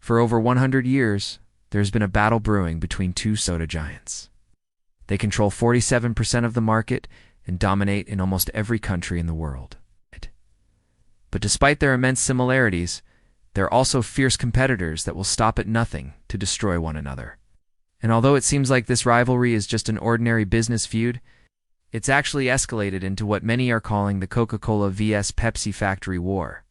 For over 100 years, there's been a battle brewing between two soda giants. They control 47% of the market and dominate in almost every country in the world. But despite their immense similarities, they're also fierce competitors that will stop at nothing to destroy one another. And although it seems like this rivalry is just an ordinary business feud, it's actually escalated into what many are calling the Coca-Cola vs. Pepsi factory war.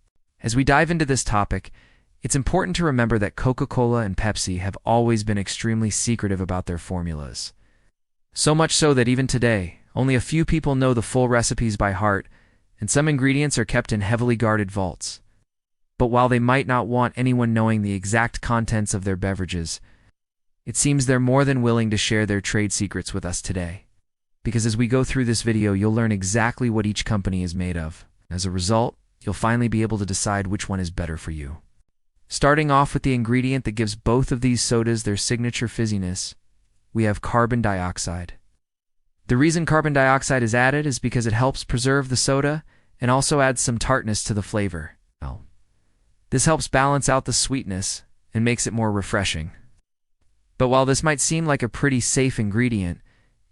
As we dive into this topic, it's important to remember that Coca-Cola and Pepsi have always been extremely secretive about their formulas. So much so that even today, only a few people know the full recipes by heart, and some ingredients are kept in heavily guarded vaults. But while they might not want anyone knowing the exact contents of their beverages, it seems they're more than willing to share their trade secrets with us today. Because as we go through this video, you'll learn exactly what each company is made of. As a result, you'll finally be able to decide which one is better for you. Starting off with the ingredient that gives both of these sodas their signature fizziness, we have carbon dioxide. The reason carbon dioxide is added is because it helps preserve the soda and also adds some tartness to the flavor. This helps balance out the sweetness and makes it more refreshing. But while this might seem like a pretty safe ingredient,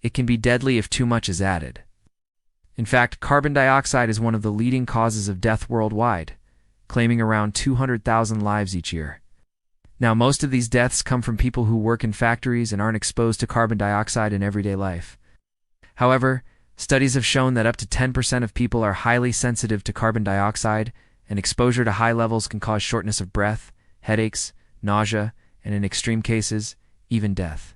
it can be deadly if too much is added. In fact, carbon dioxide is one of the leading causes of death worldwide, claiming around 200,000 lives each year. Now, most of these deaths come from people who work in factories and aren't exposed to carbon dioxide in everyday life. However, studies have shown that up to 10% of people are highly sensitive to carbon dioxide, and exposure to high levels can cause shortness of breath, headaches, nausea, and in extreme cases, even death.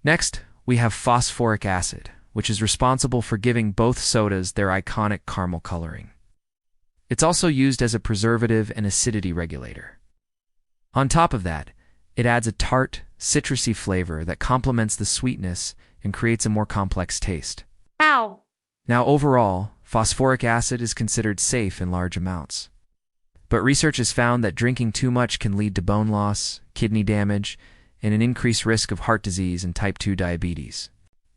Next, we have phosphoric acid, which is responsible for giving both sodas their iconic caramel coloring. It's also used as a preservative and acidity regulator. On top of that, it adds a tart, citrusy flavor that complements the sweetness and creates a more complex taste. Ow! Now, overall, phosphoric acid is considered safe in large amounts. But research has found that drinking too much can lead to bone loss, kidney damage, and an increased risk of heart disease and type 2 diabetes.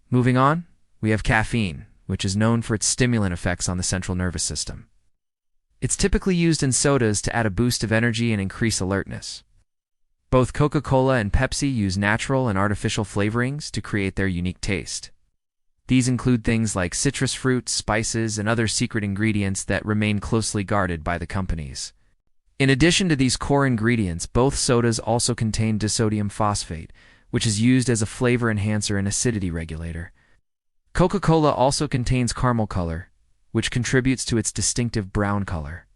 Moving on, we have caffeine, which is known for its stimulant effects on the central nervous system. It's typically used in sodas to add a boost of energy and increase alertness. Both Coca-Cola and Pepsi use natural and artificial flavorings to create their unique taste. These include things like citrus fruits, spices, and other secret ingredients that remain closely guarded by the companies. In addition to these core ingredients, both sodas also contain disodium phosphate, which is used as a flavor enhancer and acidity regulator. Coca-Cola also contains caramel color, which contributes to its distinctive brown color,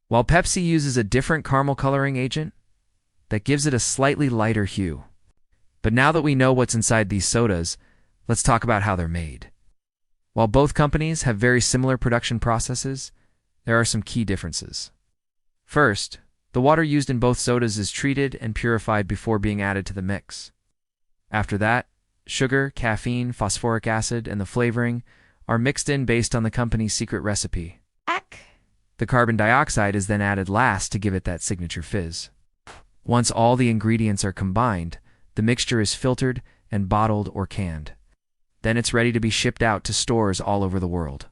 while Pepsi uses a different caramel coloring agent that gives it a slightly lighter hue. But now that we know what's inside these sodas, let's talk about how they're made. While both companies have very similar production processes, there are some key differences. First, the water used in both sodas is treated and purified before being added to the mix. After that, sugar, caffeine, phosphoric acid, and the flavoring are mixed in based on the company's secret recipe. The carbon dioxide is then added last to give it that signature fizz. Once all the ingredients are combined, the mixture is filtered and bottled or canned. Then it's ready to be shipped out to stores all over the world.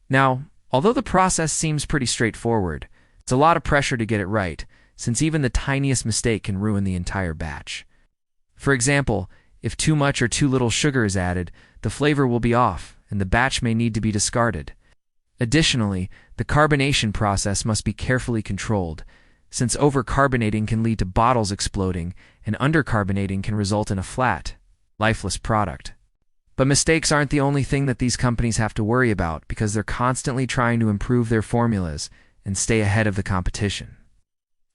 Now, although the process seems pretty straightforward, it's a lot of pressure to get it right, since even the tiniest mistake can ruin the entire batch. For example, if too much or too little sugar is added, the flavor will be off, and the batch may need to be discarded. Additionally, the carbonation process must be carefully controlled, since overcarbonating can lead to bottles exploding, and undercarbonating can result in a flat, lifeless product. But mistakes aren't the only thing that these companies have to worry about, because they're constantly trying to improve their formulas and stay ahead of the competition.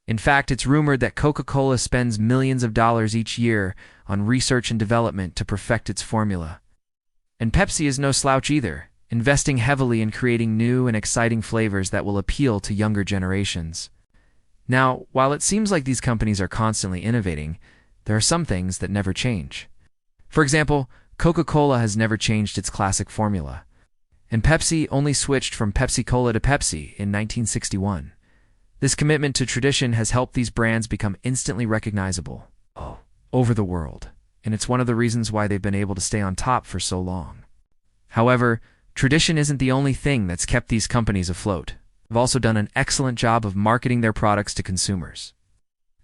In fact, it's rumored that Coca-Cola spends millions of dollars each year on research and development to perfect its formula. And Pepsi is no slouch either, investing heavily in creating new and exciting flavors that will appeal to younger generations. Now, while it seems like these companies are constantly innovating, there are some things that never change. For example, Coca-Cola has never changed its classic formula, and Pepsi only switched from Pepsi-Cola to Pepsi in 1961. This commitment to tradition has helped these brands become instantly recognizable over the world, and it's one of the reasons why they've been able to stay on top for so long. However, tradition isn't the only thing that's kept these companies afloat. They've also done an excellent job of marketing their products to consumers.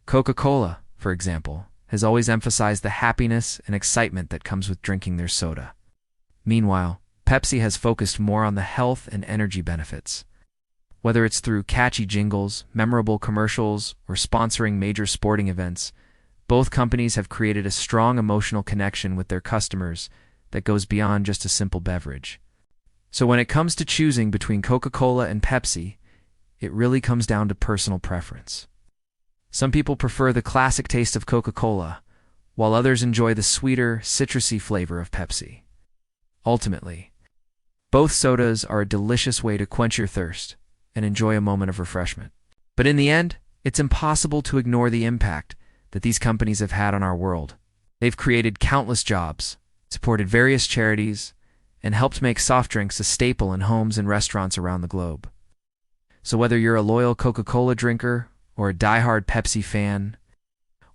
Coca-Cola, for example, has always emphasized the happiness and excitement that comes with drinking their soda. Meanwhile, Pepsi has focused more on the health and energy benefits. Whether it's through catchy jingles, memorable commercials, or sponsoring major sporting events, both companies have created a strong emotional connection with their customers that goes beyond just a simple beverage. So when it comes to choosing between Coca-Cola and Pepsi, it really comes down to personal preference. Some people prefer the classic taste of Coca-Cola, while others enjoy the sweeter, citrusy flavor of Pepsi. Ultimately, both sodas are a delicious way to quench your thirst and enjoy a moment of refreshment. But in the end, it's impossible to ignore the impact that these companies have had on our world. They've created countless jobs, supported various charities, and helped make soft drinks a staple in homes and restaurants around the globe. So whether you're a loyal Coca-Cola drinker or a diehard Pepsi fan,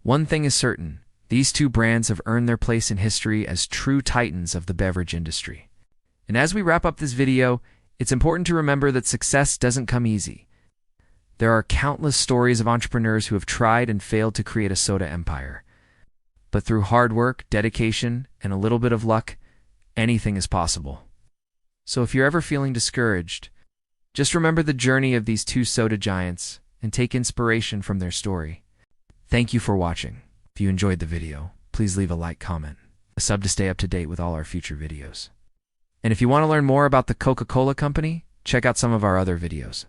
one thing is certain: these two brands have earned their place in history as true titans of the beverage industry. And as we wrap up this video, it's important to remember that success doesn't come easy. There are countless stories of entrepreneurs who have tried and failed to create a soda empire. But through hard work, dedication, and a little bit of luck, anything is possible. So if you're ever feeling discouraged, just remember the journey of these two soda giants and take inspiration from their story. Thank you for watching. If you enjoyed the video, please leave a like, comment, a sub to stay up to date with all our future videos. And if you want to learn more about the Coca-Cola Company, check out some of our other videos.